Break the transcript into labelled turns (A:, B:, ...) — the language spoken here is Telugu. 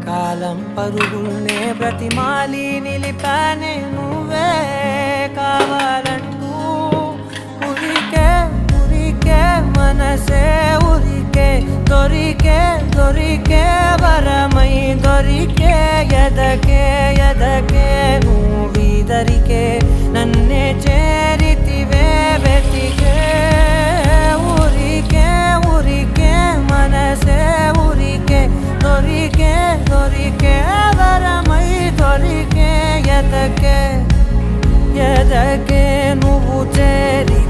A: కాలం పరుగుల్నే బ్రతిమాలి నిలిపానే నువ్వే కావాలంటూ ఉరికే ఉరికే మనసే ఉరికే దొరికే దొరికే వరమై దొరికే ఎదకే ఎదకే నువ్వీదరికే నన్నే చేరితివే వెతికే ఉరికే ఉరికే మనసే ఉరికే దొరికే దొరికే వరమై దొరికే ఎదకే ఎదకే నువ్వు చేరి